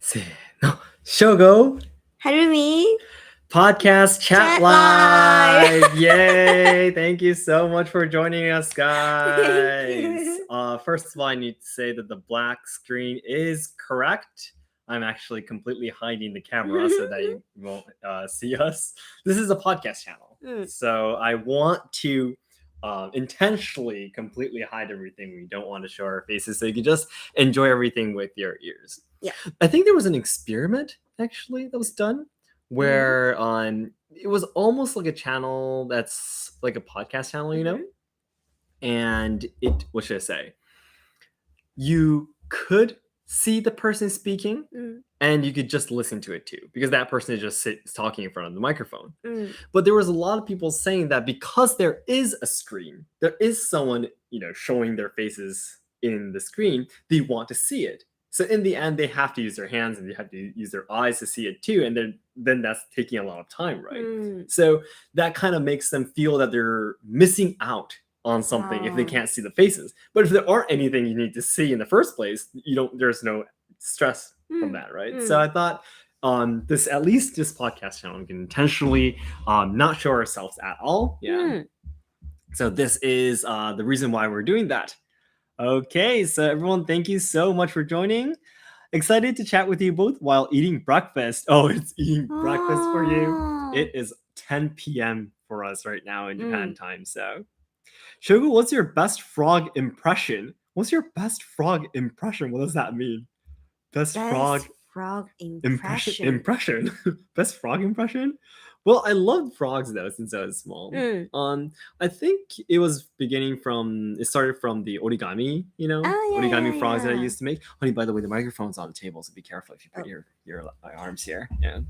せーの。Shogo Harumi, Podcast Chat Chat Live. Live. Yay. Thank you so much for joining us, guys. Thank you. First of all, I need to say that the black screen is correct. I'm actually completely hiding the camera so that you won't see us. This is a podcast channel. So I want to intentionally completely hide everything. We don't want to show our faces so you can just enjoy everything with your ears. Yeah. I think there was an experiment actually that was done where it was almost like a channel that's like a podcast channel, you know? And what should I say? You could see the person speaking and you could just listen to it too, because that person is just talking in front of the microphone. But there was a lot of people saying that because there is a screen, there is someone, showing their faces in the screen, they want to see it. So in the end, they have to use their hands and they have to use their eyes to see it too. And then that's taking a lot of time, right? So that kind of makes them feel that they're missing out on something if they can't see the faces. But if there aren't anything you need to see in the first place, there's no stress from that, right? So I thought this podcast channel, we can intentionally not show ourselves at all. Yeah. So this is the reason why we're doing that. Okay, so everyone, thank you so much for joining. Excited to chat with you both while eating breakfast. Oh, it's eating breakfast for you. It is 10 p.m. for us right now in Japan time. So, Shogo, what's your best frog impression? What's your best frog impression? What does that mean? Best frog impression. Best frog impression? Well, I loved frogs though since I was small. I think it started from the origami, origami frogs that I used to make. Honey, by the way, the microphone's on the table, so be careful if you put your arms here. Yeah.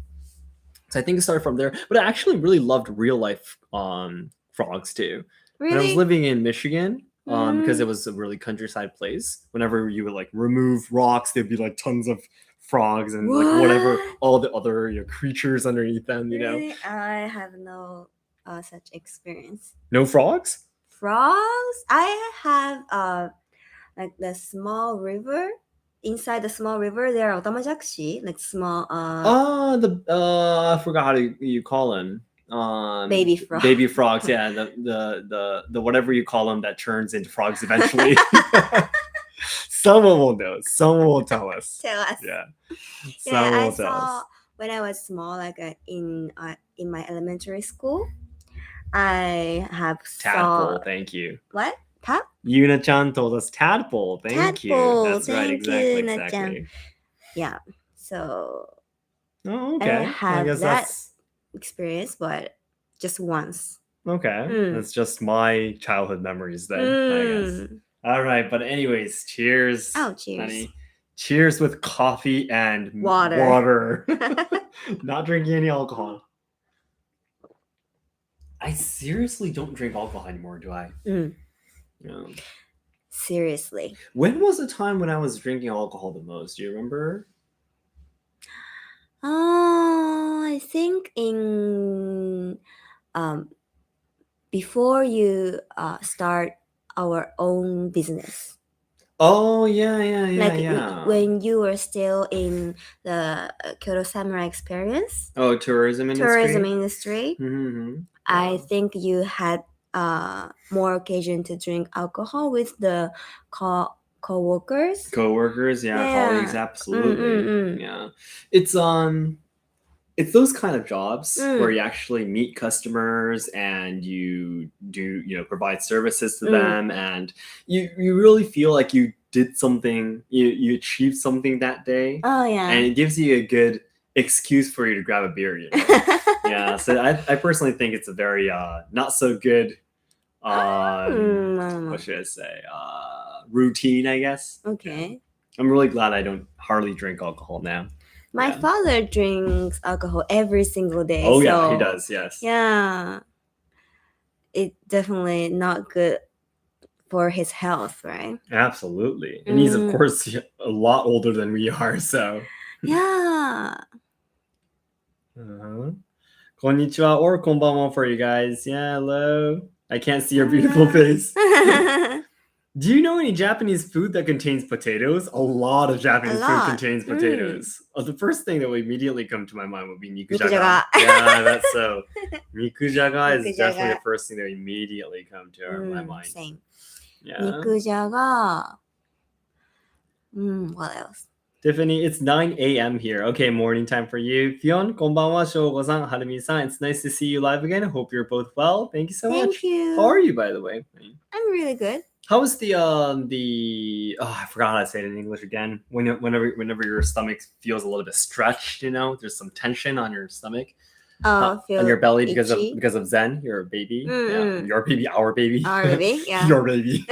So I think it started from there, but I actually really loved real life frogs too. Really? When I was living in Michigan, because it was a really countryside place, whenever you would like remove rocks, there'd be like tons of frogs and like whatever, all the other creatures underneath them, Really? I have no such experience. No frogs? Frogs? I have like the small river. Inside the small river, there are otamajakshi, like small. I forgot how you call them. Baby frogs. Baby frogs, yeah. The whatever you call them that turns into frogs eventually. Someone will know. Someone will tell us. Yeah. I saw when I was small, like in my elementary school, I have tadpole. Thank you. What? Yuna-chan told us tadpole. Thank you. That's right. Exactly. Yeah. So. Oh, okay. I guess that experience, but just once. Okay. That's just my childhood memories then, I guess. All right, but anyways, cheers. Oh, cheers. Honey. Cheers with coffee and water. Not drinking any alcohol. I seriously don't drink alcohol anymore, do I? No. Seriously. When was the time when I was drinking alcohol the most? Do you remember? I think in before you start our own business. Oh, yeah. When you were still in the Kyoto Samurai experience. Oh, tourism industry. Mm-hmm. I think you had more occasion to drink alcohol with the co-workers. Colleagues, absolutely. Yeah. It's those kind of jobs where you actually meet customers and you do, provide services to them, and you really feel like you did something, you achieved something that day. Oh, yeah. And it gives you a good excuse for you to grab a beer, Yeah, so I personally think it's a very not so good, what should I say, routine, I guess. Okay. I'm really glad I don't hardly drink alcohol now. My father drinks alcohol every single day. Oh, yeah, he does, yes. Yeah. It's definitely not good for his health, right? Absolutely. And he's, of course, a lot older than we are, so. Yeah. Konnichiwa or konbanwa for you guys. Yeah, hello. I can't see your beautiful face. Do you know any Japanese food that contains potatoes? A lot of Japanese food lot. contains potatoes. The first thing that would immediately come to my mind would be Nikujaga. nikujaga. Yeah, that's so. Nikujaga is definitely Nikujaga. the first thing that would immediately come to my mind. Same. Yeah. Nikujaga. What else? Tiffany, it's 9 a.m. here. Okay, morning time for you. Fionn, konbanwa, Shogo-san, Harumi-san. It's nice to see you live again. I hope you're both well. Thank you so much. Thank you. How are you, by the way? I'm really good. How was the I forgot how to say it in English again. Whenever your stomach feels a little bit stretched, there's some tension on your stomach. On your belly because of Zen, your baby. Yeah, your baby, our baby. Our baby, yeah. Your baby.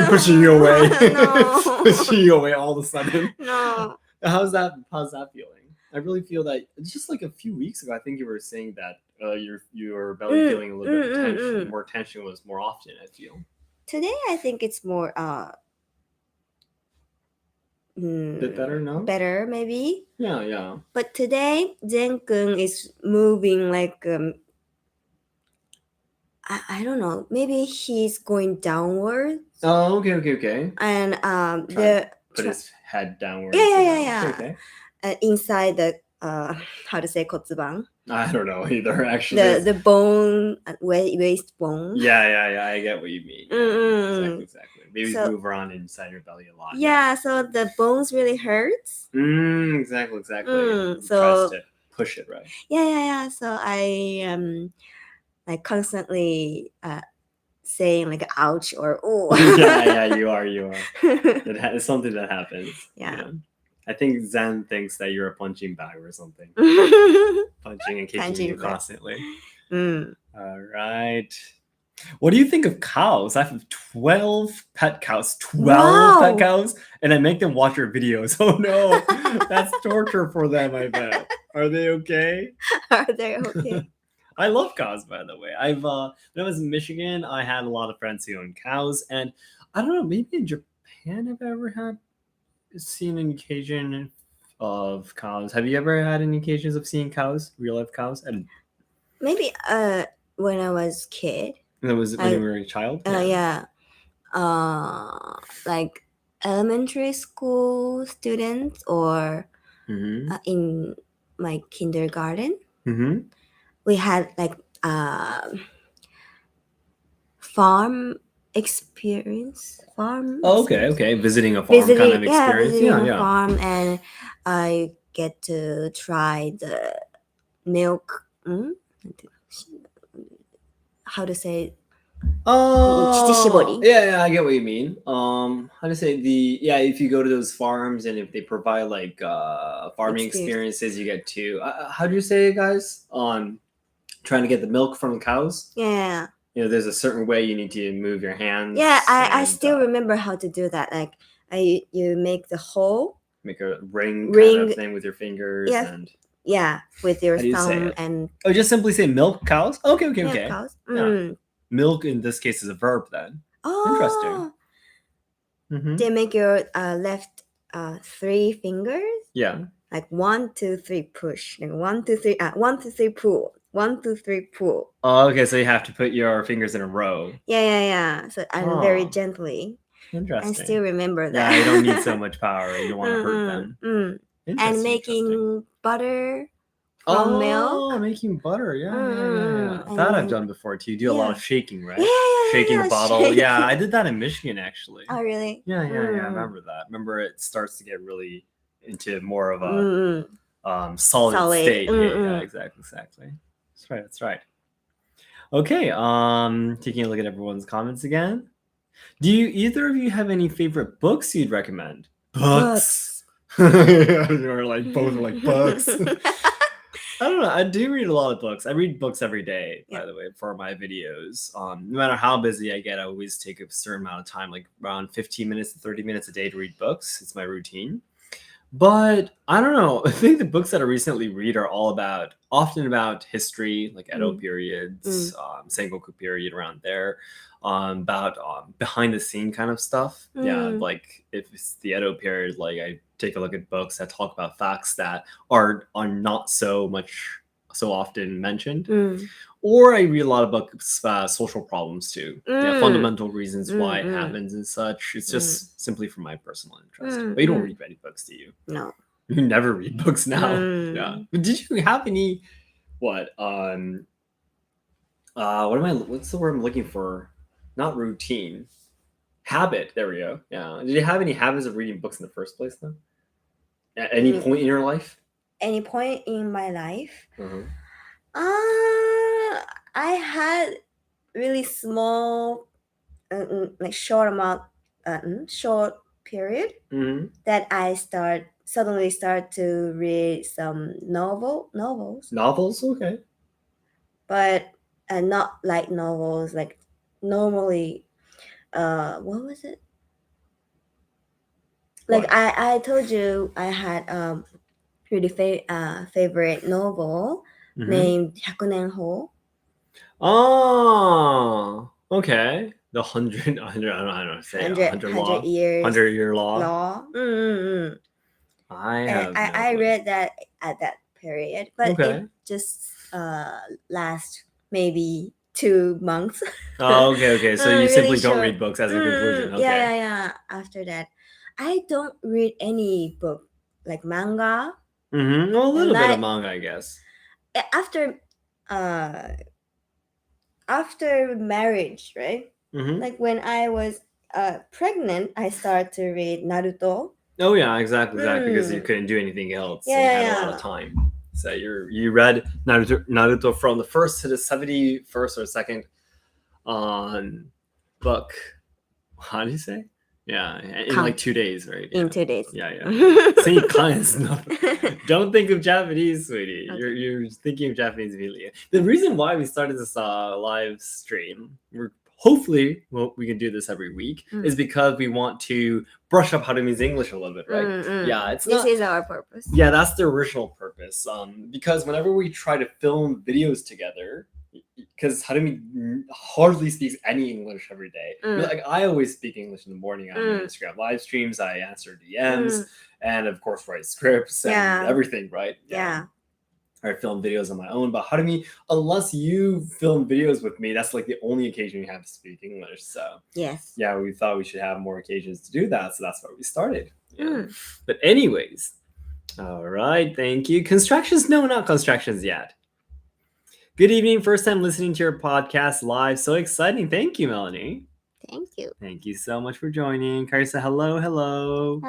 Pushing you away. No. Pushing you away all of a sudden. No. How's that feeling? I really feel that it's just like a few weeks ago, I think you were saying that your belly feeling a little bit of tension. More tension was more often, I feel. Today I think it's more bit better, no? Better maybe. Yeah. But today Zen-kun is moving like I don't know. Maybe he's going downward. Oh, okay. And put his head downwards. Yeah. Okay. Inside the how to say kotsuban? I don't know either. Actually, the bone, waist bone. Yeah. I get what you mean. Exactly. Maybe move around inside your belly a lot. Yeah. So the bones really hurts. Exactly. So press to push it, right? Yeah. So I am like constantly saying like ouch or oh. yeah, you are. It's something that happens. Yeah. I think Zen thinks that you're a punching bag or something. Punching and kicking you constantly. All right. What do you think of cows? I have 12 pet cows. 12 pet cows? And I make them watch your videos. Oh no. That's torture for them, I bet. Are they okay? Are they okay? I love cows, by the way. When I was in Michigan, I had a lot of friends who owned cows. And I don't know, maybe in Japan I've ever seen an occasion of cows. Have you ever had any occasions of seeing cows, real life cows? And maybe when I was a kid. That was when you were a child? Yeah. Like elementary school students or in my kindergarten. We had like farm experience. Okay. Visiting a farm kind of experience. Visiting a farm, and I get to try the milk. How to say? Yeah, I get what you mean. How to say if you go to those farms and if they provide like farming experiences, you get to how do you say it, guys? Trying to get the milk from the cows. Yeah. There's a certain way you need to move your hands. Yeah, I still remember how to do that. Like you make the hole. Make a ring kind of thing with your fingers and. Yeah, with your thumb and. Oh, just simply say milk cows. Okay. Milk cows. Yeah. Milk in this case is a verb then. Oh. Interesting. They make your left 3 fingers. Yeah. Like 1, 2, 3 push. Like 1, 2, 3. 1, 2, 3 pull. 1, 2, 3 pull. Oh, okay. So you have to put your fingers in a row. Yeah. So I'm very gently. Interesting. I still remember that. Yeah, you don't need so much power. You don't want to hurt them. And making butter from milk. Oh, making butter. Yeah. That I've done before too. You do a lot of shaking, right? Yeah. Shaking a bottle. Yeah, I did that in Michigan actually. Oh, really? Yeah. I remember that. Remember it starts to get really into more of a solid state. Yeah, exactly. That's right. Okay, taking a look at everyone's comments again. Do either of you have any favorite books you'd recommend? Books. You're like both are like books. I don't know. I do read a lot of books. I read books every day, by the way, for my videos. No matter how busy I get, I always take a certain amount of time, like around 15 minutes to 30 minutes a day to read books. It's my routine. But I don't know. I think the books that I recently read are often about history, like Edo periods, Sengoku period around there, about behind the scene kind of stuff. Yeah, like if it's the Edo period, like I take a look at books that talk about facts that are not so much so often mentioned. Mm. Or I read a lot about social problems too. Yeah, Mm. fundamental reasons why it Mm. happens and such. It's just simply for my personal interest. Mm. But you don't Mm. read any books, do you? No. You never read books now. Mm. Yeah. But did you have any what what's the word I'm looking for? Not routine. Habit. There we go. Yeah. Did you have any habits of reading books in the first place though? At any point in your life? Any point in my life? Uh-huh. I had really small, like short period Mm-hmm. that I suddenly start to read some novels, Novels? Okay. but not like novels like normally. What was it? Like What? I told you I had really favorite novel Mm-hmm. named Hyakunen. Oh, okay. The 100, I don't know, say 100 law, 100 years 100-year law. law. Mm-hmm. I And have no I clue. read that at that period, but Okay. it just last maybe 2 months. Oh, okay. So you Really simply don't short. read books as a conclusion. Okay. Yeah. After that, I don't read any book like manga. Mm-hmm. Well, a little And bit of manga, I guess. after uh after marriage, right? Mm-hmm. Like when I was pregnant, I started to read Naruto. Oh yeah, exactly. Because you Mm. couldn't do anything else. Yeah, and you yeah, had a lot of yeah. time. So you read Naruto from the first to the 71st or second on book. How do you say? Yeah, in like 2 days, right? In 2 days. Yeah. Same kinds. No, don't think of Japanese, sweetie. Okay. You're thinking of Japanese immediately. The reason why we started this live stream, hopefully we can do this every week, is because we want to brush up Harumi's English a little bit, right? Yeah, This is our purpose. Yeah, that's the original purpose. Because whenever we try to film videos together, because Harumi hardly speaks any English every day. Like I always speak English in the morning on Instagram live streams. I answer DMs and of course write scripts and everything, right? Yeah. I film videos on my own, but Harumi, unless you film videos with me, that's like the only occasion you have to speak English. So Yes. yeah, we thought we should have more occasions to do that, so that's why we started. Yeah. But anyways, all right, thank you. Constructions? No, not constructions yet. Good evening. First time listening to your podcast live. So exciting. Thank you, Melanie. Thank you. Thank you so much for joining. Carissa, hello. Hello.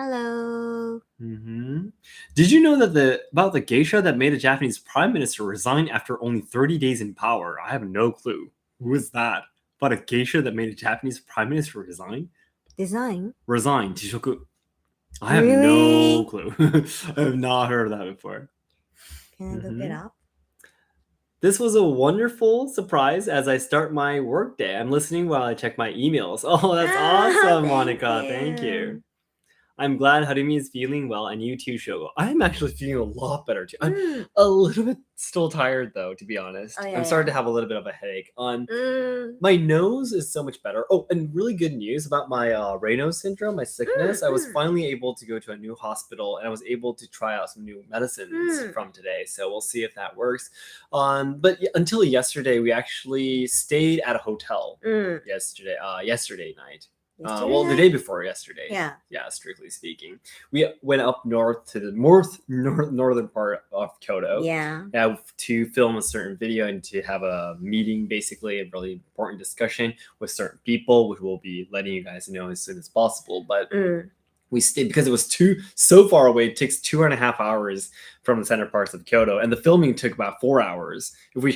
Mm-hmm. Did you know that about the geisha that made a Japanese prime minister resign after only 30 days in power? I have no clue. Who is that? About a geisha that made a Japanese prime minister resign? Resign. Jishoku. I have no clue. I have not heard of that before. Can I look it up? This was a wonderful surprise as I start my workday. I'm listening while I check my emails. Oh, that's awesome, Monica. Thank you. I'm glad Harumi is feeling well, and you too, Shogo. I'm actually feeling a lot better too. I'm a little bit still tired though, to be honest. I'm starting to have a little bit of a headache. My nose is so much better. Oh, and really good news about my Raynaud's syndrome, my sickness. I was finally able to go to a new hospital, and I was able to try out some new medicines from today. So we'll see if that works. But until yesterday, we actually stayed at a hotel. Yesterday night. Well, the day before yesterday. Yeah, strictly speaking. We went up north to the northern part of Kyoto. To film a certain video and to have a meeting, basically a really important discussion with certain people, which we'll be letting you guys know as soon as possible. But we stayed because it was so far away. It takes 2.5 hours from the center parts of Kyoto, and the filming took about 4 hours. If we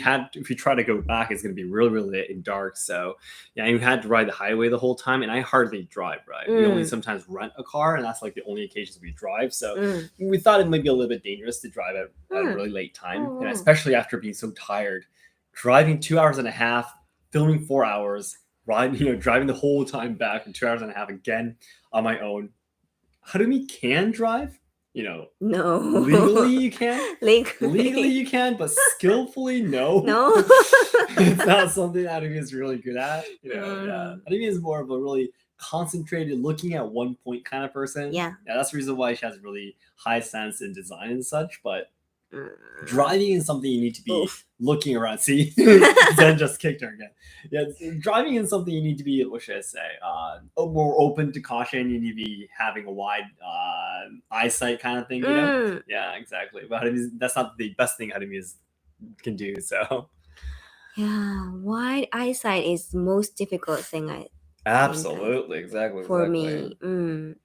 try to go back, it's going to be really, really late and dark. So yeah, and we had to ride the highway the whole time, and I hardly drive. Right, we only sometimes rent a car, and that's like the only occasions we drive. So we thought it might be a little bit dangerous to drive at a really late time, and especially after being so tired, driving 2.5 hours, filming 4 hours, driving the whole time back, and 2.5 hours again on my own. Harumi can drive, No. Legally you can. Legally you can, but skillfully no. It's not something that Harumi is really good at. Harumi is more of a really concentrated, looking at one point kind of person. Yeah, that's the reason why she has really high sense in design and such. But Driving is something you need to be Oof. looking around. See, Zen just kicked her again. Yeah, driving is something you need to be. What should I say? More open to caution. You need to be having a wide eyesight, kind of thing. You know? Yeah, exactly. But that's not the best thing Harumi can do. So Yeah, wide eyesight is the most difficult thing I absolutely, exactly, for exactly. me.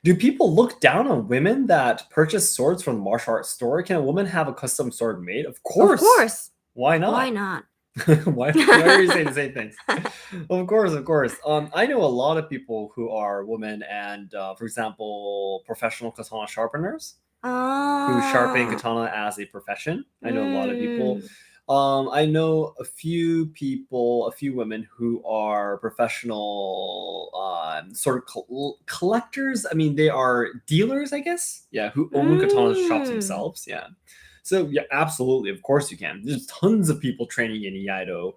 Do people look down on women that purchase swords from the martial arts store? Can a woman have a custom sword made? Of course. Of course. Why not? Why not? why are you saying the same things? Of course, of course. I know a lot of people who are women and, for example, professional katana sharpeners who sharpen katana as a profession. I know a lot of people. I know a few women who are professional sort of collectors. I mean, they are dealers, I guess. Yeah, who own katana shops themselves. Yeah. So yeah, absolutely. Of course you can. There's tons of people training in Iaido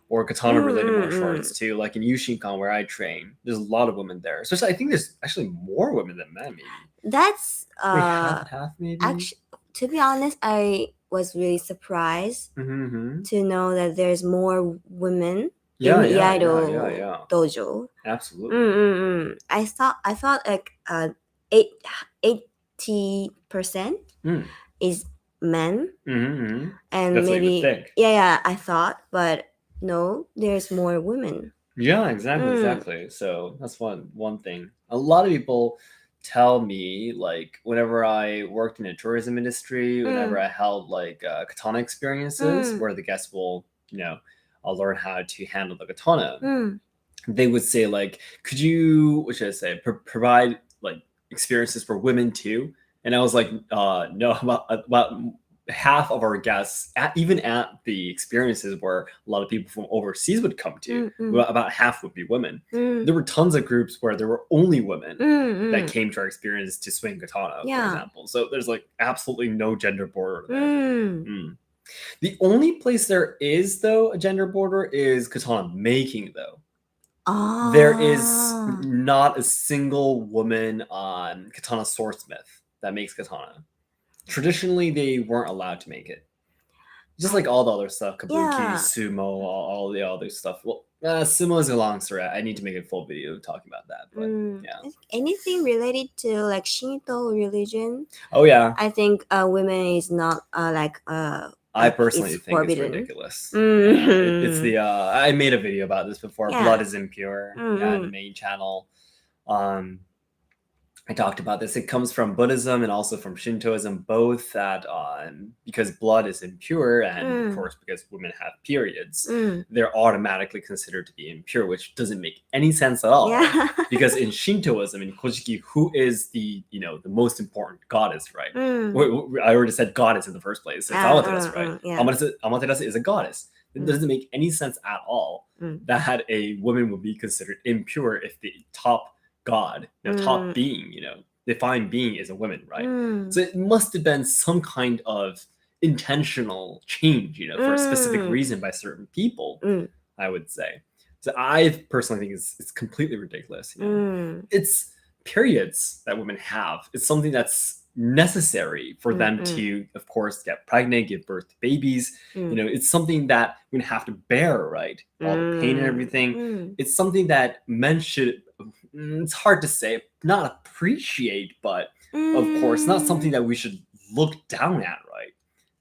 or katana related martial arts too. Like in Yushinkan where I train, there's a lot of women there. Especially I think there's actually more women than men, maybe. That's Wait, half maybe. Actually, to be honest, I was really surprised to know that there's more women in Iaido dojo. Absolutely. I thought like 80% is men, and that's maybe what you would think. Yeah, I thought, but no, there's more women. Yeah, exactly. So that's one thing. A lot of people tell me, like, whenever I worked in a tourism industry, whenever I held like katana experiences where the guests will, learn how to handle the katana, they would say, like, could you, what should I say, provide like experiences for women too? And I was like, no, about half of our guests, even at the experiences where a lot of people from overseas would come to, about half would be women. There were tons of groups where there were only women that came to our experience to swing katana, for example. So there's like absolutely no gender border there. The only place there is, though, a gender border is katana making, though. There is not a single woman on katana swordsmith that makes katana. Traditionally, they weren't allowed to make it. Just like all the other stuff, kabuki, sumo, all the other stuff. Well, sumo is a long story. I need to make a full video talking about that. But yeah, anything related to like Shinto religion. Oh yeah, I think women is not like. I personally think forbidden. It's ridiculous. It's the I made a video about this before. Blood is impure. Yeah, the main channel. I talked about this. It comes from Buddhism and also from Shintoism, both that because blood is impure and of course because women have periods, they're automatically considered to be impure, which doesn't make any sense at all. Yeah. Because in Shintoism, in Kojiki, who is the the most important goddess, right? I already said goddess in the first place. It's Amaterasu, right? Amaterasu is a goddess. It doesn't make any sense at all that a woman would be considered impure if the top god, top being, defined being is a woman, right? So it must have been some kind of intentional change, for a specific reason by certain people, I would say. So I personally think it's completely ridiculous. It's periods that women have. It's something that's necessary for them to, of course, get pregnant, give birth to babies. It's something that women have to bear, right? All the pain and everything. It's something that men should, it's hard to say, not appreciate, but of course, not something that we should look down at, right?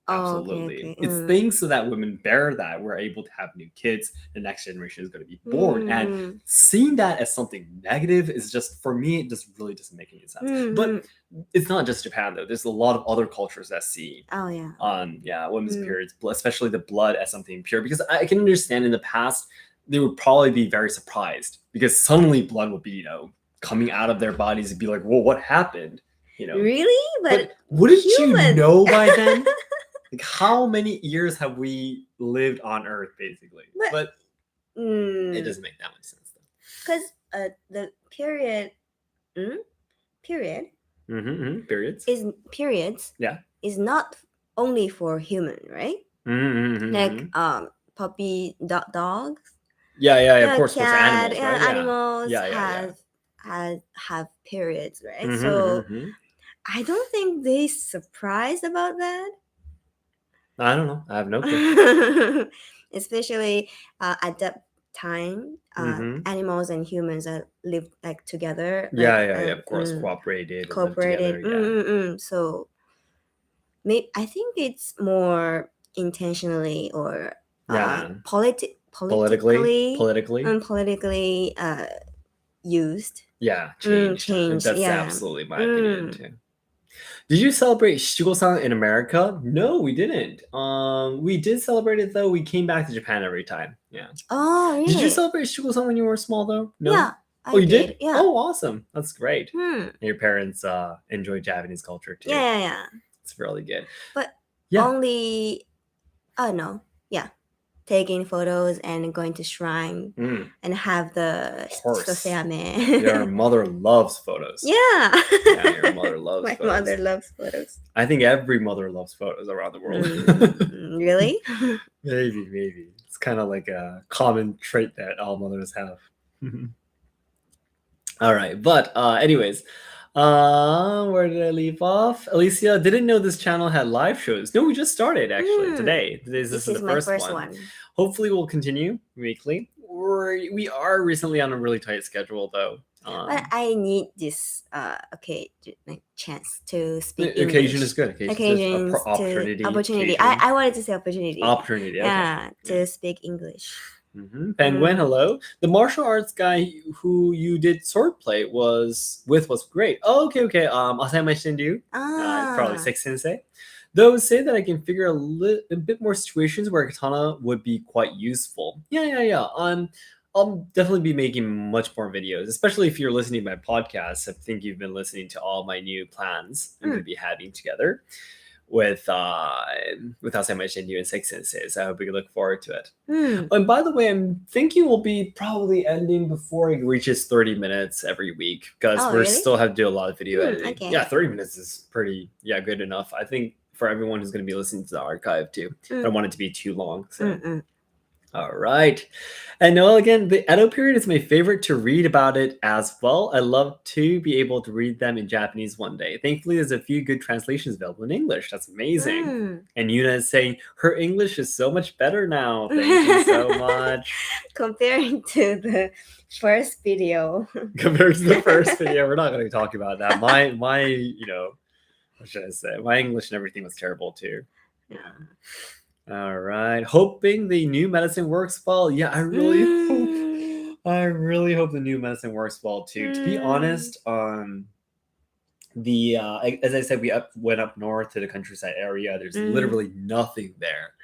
Absolutely. Okay. It's things so that women bear that we're able to have new kids, the next generation is going to be born. And seeing that as something negative is just, for me, it just really doesn't make any sense. But it's not just Japan, though. There's a lot of other cultures that see women's periods, especially the blood, as something pure. Because I can understand in the past, they would probably be very surprised because suddenly blood would be, coming out of their bodies and be like, well, what happened? Really? But wouldn't you know by then? Like, how many years have we lived on Earth, basically? But it doesn't make that much sense, though. Because the period, periods is not only for human, right? Like puppy dogs. Of course, for animals, right? Animals have periods, right? So I don't think they surprised about that. I don't know. I have no clue. Especially at that time, Mm-hmm. animals and humans live like together, Yeah, like yeah, yeah. Of course, cooperated and lived together. cooperated. Yeah, So I think it's more intentionally or yeah. politically Politically. and politically used. Yeah, changed. Changed. That's Yeah. absolutely my opinion too. Did you celebrate Shugo-san in America? No, we didn't. We did celebrate it though. We came back to Japan every time. Yeah. Oh, Did you really? celebrate Shugo-san when you were small though? No. Yeah, Oh, I you did? Yeah. Oh, awesome. That's great. Hmm. And your parents enjoy Japanese culture too. Yeah. It's really good. But Yeah. only, oh no, yeah, taking photos and going to shrine and have the Horse. soseyame. Your mother loves photos. Yeah. Yeah, your mother loves My photos. mother loves photos. I think every mother loves photos around the world. Really? Maybe. It's kind of like a common trait that all mothers have. All right, but anyways, where did I leave off? Alicia didn't know this channel had live shows. No, we just started actually today. This is the my first one. Hopefully, we'll continue weekly. We are recently on a really tight schedule though. But I need this chance to speak English. Occasion is good. Occasion is opportunity. Opportunity. I wanted to say opportunity. Opportunity. Okay. Yeah, to speak English. Penguin, hello. The martial arts guy who you did swordplay was great. Oh, okay. Asayama Shinryu. Probably Six Sensei. Those say that I can figure a bit more situations where katana would be quite useful. Yeah. I'll definitely be making much more videos, especially if you're listening to my podcast. I think you've been listening to all my new plans I'm going to be having together with Asayama Shinryu and Six Sensei. So I hope we can look forward to it. And by the way, I'm thinking we'll be probably ending before it reaches 30 minutes every week because we still have to do a lot of video editing. Okay. Yeah, 30 minutes is pretty good enough. I think for everyone who's going to be listening to the archive too. I don't want it to be too long. So. All right. And Noel, again, the Edo period is my favorite to read about it as well. I love to be able to read them in Japanese one day. Thankfully, there's a few good translations available in English. That's amazing. And Yuna is saying her English is so much better now. Thank you so much. Comparing to the first video. Compared to the first video, we're not going to talk about that. My what should I say? My English and everything was terrible too. Yeah. All right. Hoping the new medicine works well. Yeah, I really hope the new medicine works well too. To be honest, as I said, we went up north to the countryside area. There's literally nothing there.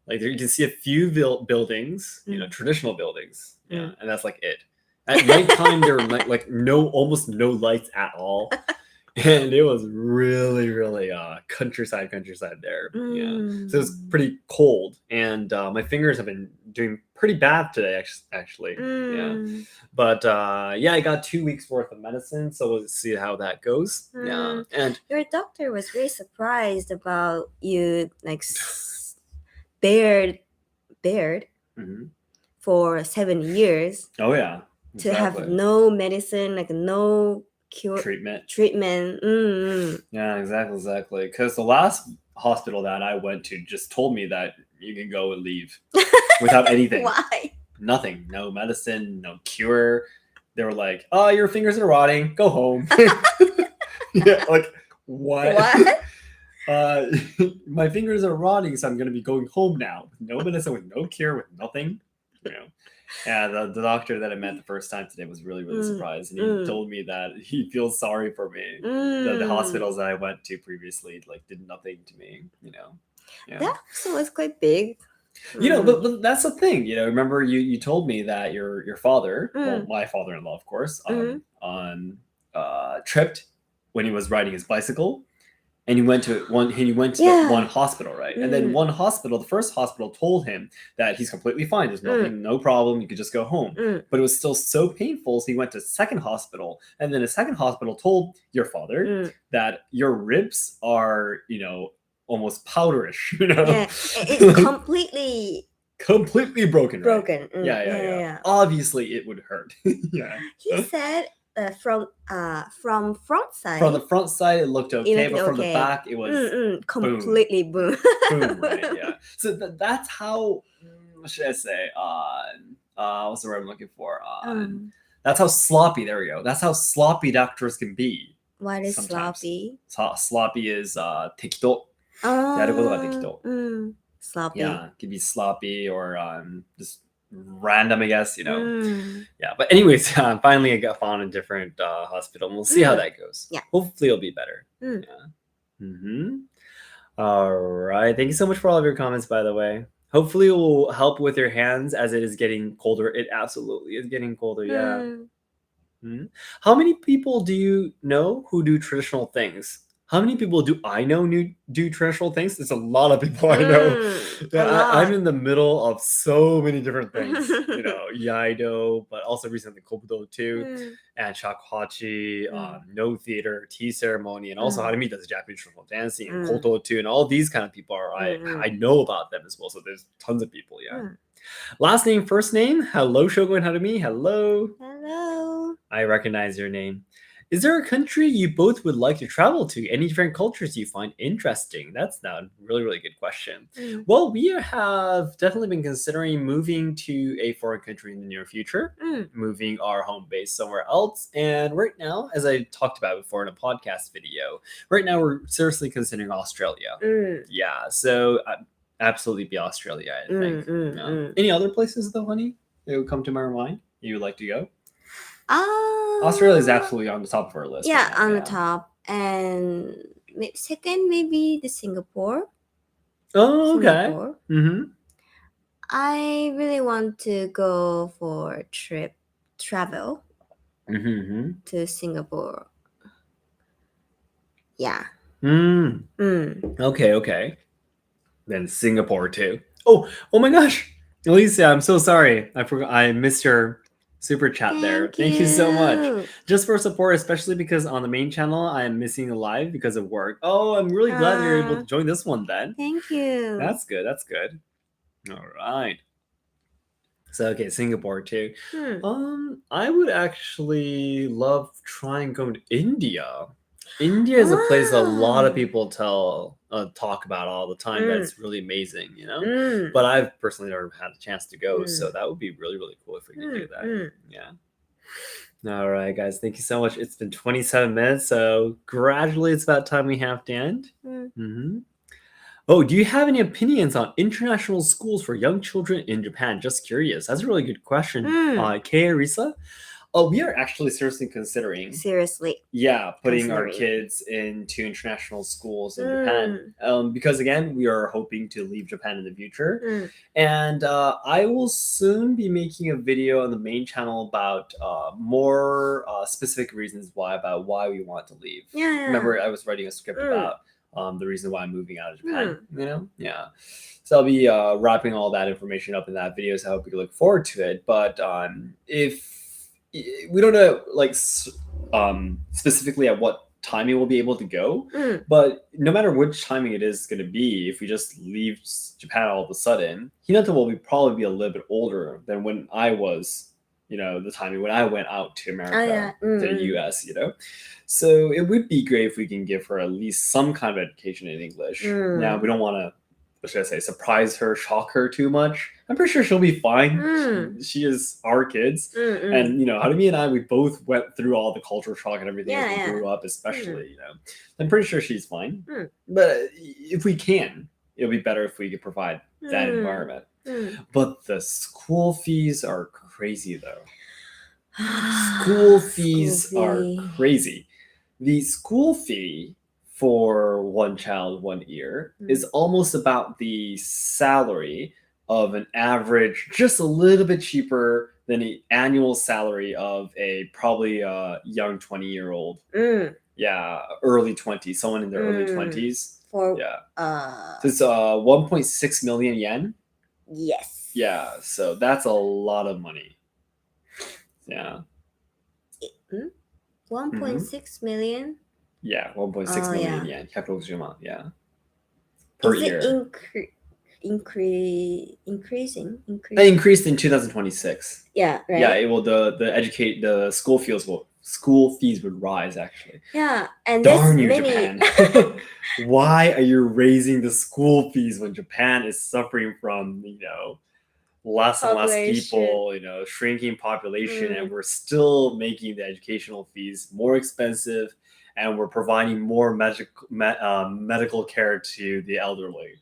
Like you can see a few buildings, traditional buildings, and that's like it. At nighttime, there were like almost no lights at all. And it was really, really countryside there. Yeah, so it was pretty cold, and my fingers have been doing pretty bad today, actually. Yeah, but I got 2 weeks worth of medicine, so we'll see how that goes. Yeah, and your doctor was very surprised about you bared for 7 years. Oh yeah, exactly. To have no medicine, no treatment. Yeah, exactly. Because the last hospital that I went to just told me that you can go and leave without anything. Why? Nothing. No medicine. No cure. They were like, "Oh, your fingers are rotting. Go home." Yeah, like what? My fingers are rotting, so I'm gonna be going home now. With no medicine, with no cure, with nothing. Yeah, the doctor that I met the first time today was really, really surprised, and he told me that he feels sorry for me. The hospitals that I went to previously did nothing to me. Yeah. That also was quite big. But that's the thing. Remember you told me that your father, well, my father-in-law, of course, tripped when he was riding his bicycle. And he went to one hospital, right? And then the first hospital told him that he's completely fine. There's nothing, no problem. You could just go home. But it was still so painful. So he went to second hospital. And then the second hospital told your father that your ribs are, almost powderish, Yeah, it's completely broken. Broken. Right? Yeah. Obviously, it would hurt. Yeah. He said from front side. From the front side, it looked okay, looked but from the okay. back, it was completely boom. boom, right? Yeah. So that's how. What should I say? What's the word I'm looking for? That's how sloppy. There we go. That's how sloppy doctors can be. What is sometimes. sloppy? Sloppy is 適当。やることが適当。Sloppy. Yeah, it could be sloppy or just random, I guess, you know. Yeah, but anyways, finally I got found a different hospital, and we'll see how that goes. Yeah. Hopefully it'll be better. Yeah. All right. Thank you so much for all of your comments, by the way. Hopefully it will help with your hands as it is getting colder. It absolutely is getting colder. Yeah. How many people do you know who do traditional things? How many people do I know do traditional things? There's a lot of people I know. Yeah, I'm in the middle of so many different things. You know, Yaido, but also recently Kobudo too, and shakuhachi, no theater, tea ceremony, and also Harumi does Japanese traditional dancing, and koto too, and all these kind of people are I know about them as well. So there's tons of people. Yeah. Last name, first name. Hello, Shogo and Harumi. Hello. Hello. I recognize your name. Is there a country you both would like to travel to? Any different cultures you find interesting? That's now a really, really good question. Well, we have definitely been considering moving to a foreign country in the near future, moving our home base somewhere else. And right now, as I talked about before in a podcast video, right now we're seriously considering Australia. Yeah, so absolutely be Australia, I think. Any other places though, honey, that would come to my mind you would like to go? Australia is absolutely on the top of our list. Yeah, right now. on the top. And second, maybe the Singapore. Oh, okay. I really want to go for travel to Singapore. Yeah. Okay. Then Singapore too. Oh my gosh, Alicia, I'm so sorry. I forgot. I missed your super chat there. Thank you so much. Just for support, especially because on the main channel I am missing a live because of work. Oh, I'm really glad that you're able to join this one then. Thank you. That's good. All right. So okay, Singapore too. I would actually love trying going to India. India is a place a lot of people talk about all the time. That's really amazing, you know. But I've personally never had a chance to go, so that would be really, really cool if we could do that. Yeah. All right, guys. Thank you so much. It's been 27 minutes, so gradually it's about time we have to end. Oh, do you have any opinions on international schools for young children in Japan? Just curious. That's a really good question. Kay Arisa? Oh, we are actually seriously considering. Yeah, putting our kids into international schools in Japan. Because again, we are hoping to leave Japan in the future. And I will soon be making a video on the main channel about more specific reasons why we want to leave. Remember, I was writing a script about the reason why I'm moving out of Japan, you know? Yeah. So I'll be wrapping all that information up in that video, so I hope you look forward to it. But if we don't know, like, specifically at what timing we'll be able to go, but no matter which timing it is going to be, if we just leave Japan all of a sudden, Hinata will probably be a little bit older than when I was, you know, the timing when I went out to America, to the US, you know. So it would be great if we can give her at least some kind of education in English. Now, we don't want to, what should I say, surprise her, shock her too much. I'm pretty sure she'll be fine. She is our kids. And, you know, Harumi and I, we both went through all the culture shock and everything as we grew up, especially, you know. I'm pretty sure she's fine. But if we can, it'll be better if we could provide that environment. But the school fees are crazy, though. School fees are crazy. The school fee for one child, 1 year is almost about the salary of an average, just a little bit cheaper than the annual salary of probably a young 20-year-old. Yeah, early 20s, someone in their early 20s. So it's 1.6 million yen. Yes. Yeah, so that's a lot of money. Yeah. 1.6 million? Yeah, 1.6 million yen. 160 万, yeah. Per Is year. It increasing? It increased in 2026. Yeah, right. Yeah, it will the school fees school fees would rise. Actually, Yeah, and darn there's you, many. Japan! Why are you raising the school fees when Japan is suffering from less and less Population. people, shrinking population, and Mm. we're still making the educational fees more expensive, and we're providing more medical care to the elderly.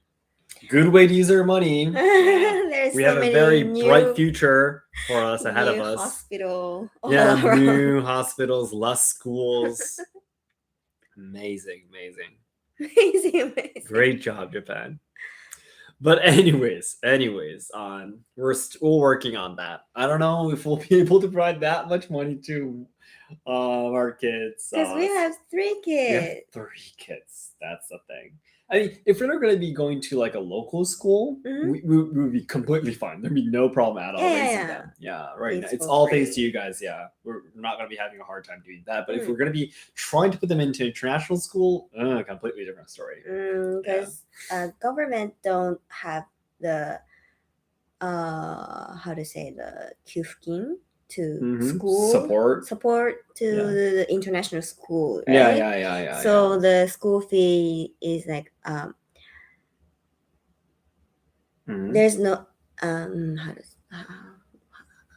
Good way to use our money. There's We so have a many very new, bright future for us ahead of new us. hospital all Yeah, around. new hospitals, less schools. Amazing. Amazing. Great job, Japan. But anyways, we're still working on that. I don't know if we'll be able to provide that much money to our kids. Because we have 3 We have kids. 3 kids. That's the thing. I mean, if we're not going to be going to like a local school, Mhm. we would be completely fine. There'd be no problem at all Yeah, raising yeah. them. Yeah, right. It's It's for all free. thanks to you guys. Yeah, we're not going to be having a hard time doing that. But if Mm. we're going to be trying to put them into international school, completely different story. Because government don't have the how to say the kyufukin to school Support. to the international school, right? Yeah. So the school fee is like Mhm. there's no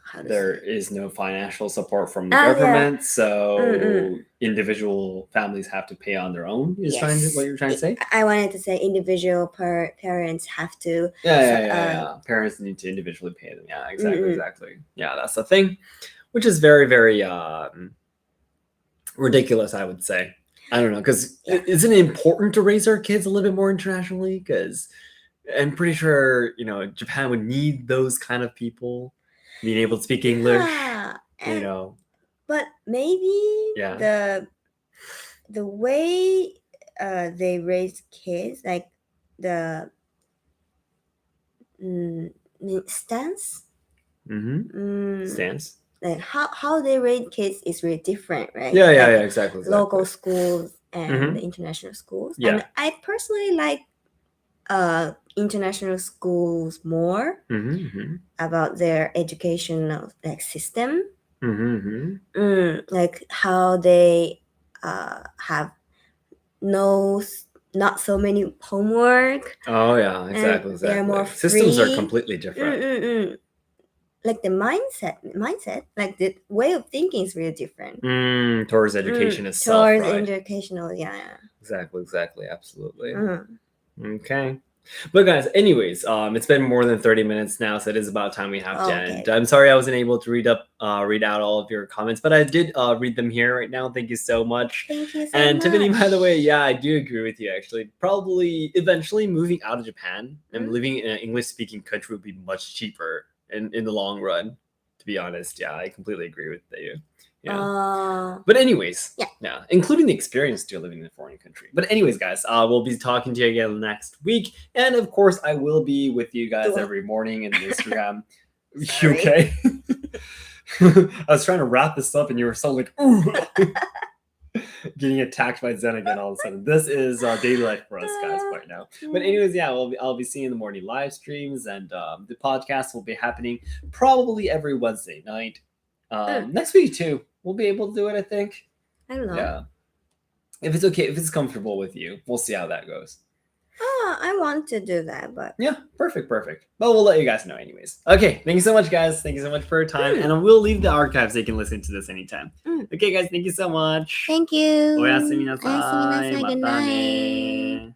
how to There say. is no financial support from the Yeah. government, so individual families have to pay on their own. What you're trying to say? I wanted to say individual parents have to. Yeah. Parents need to individually pay them. Yeah, exactly. Yeah, that's the thing, which is very, very ridiculous, I would say. I don't know, because isn't it important to raise our kids a little bit more internationally? Because I'm pretty sure Japan would need those kind of people being able to speak English. But maybe the way they raise kids, like the stance. Stance. Like how they raise kids is really different, right? Yeah, exactly. Local schools and international schools. Yeah. And I personally like international schools more about their educational system. Like how they have not so many homework. Oh yeah, exactly. They're more free. Systems are completely different. Like the mindset, like the way of thinking is really different. Towards education itself, towards right? educational, yeah. Exactly, absolutely. Okay. But guys, anyways, it's been more than 30 minutes now, so it is about time we have to end. I'm sorry I wasn't able to read out all of your comments, but I did read them here right now. Thank you so much. Thank you so and much. Tiffany, by the way, yeah, I do agree with you. Actually, probably eventually moving out of Japan and living in an English-speaking country would be much cheaper in the long run. To be honest, yeah, I completely agree with you. Yeah. But anyways, yeah, including the experience to living in a foreign country. But anyways, guys, we'll be talking to you again next week. And of course, I will be with you guys every morning in Instagram. You okay? I was trying to wrap this up and you were so like, ooh. Getting attacked by Zen again all of a sudden. This is daily life for us guys right now. But anyways, yeah, I'll be seeing the morning live streams, and the podcast will be happening probably every Wednesday night. Next week too. We'll be able to do it, I think. I don't know. Yeah. If it's okay, if it's comfortable with you, we'll see how that goes. I want to do that, but yeah, perfect. But we'll let you guys know anyways. Okay, thank you so much, guys. Thank you so much for your time, and we'll leave the archive so you can listen to this anytime. Okay, guys, thank you so much. Thank you. おやすみなさい。おやすみなさい。Goodまたね。 night.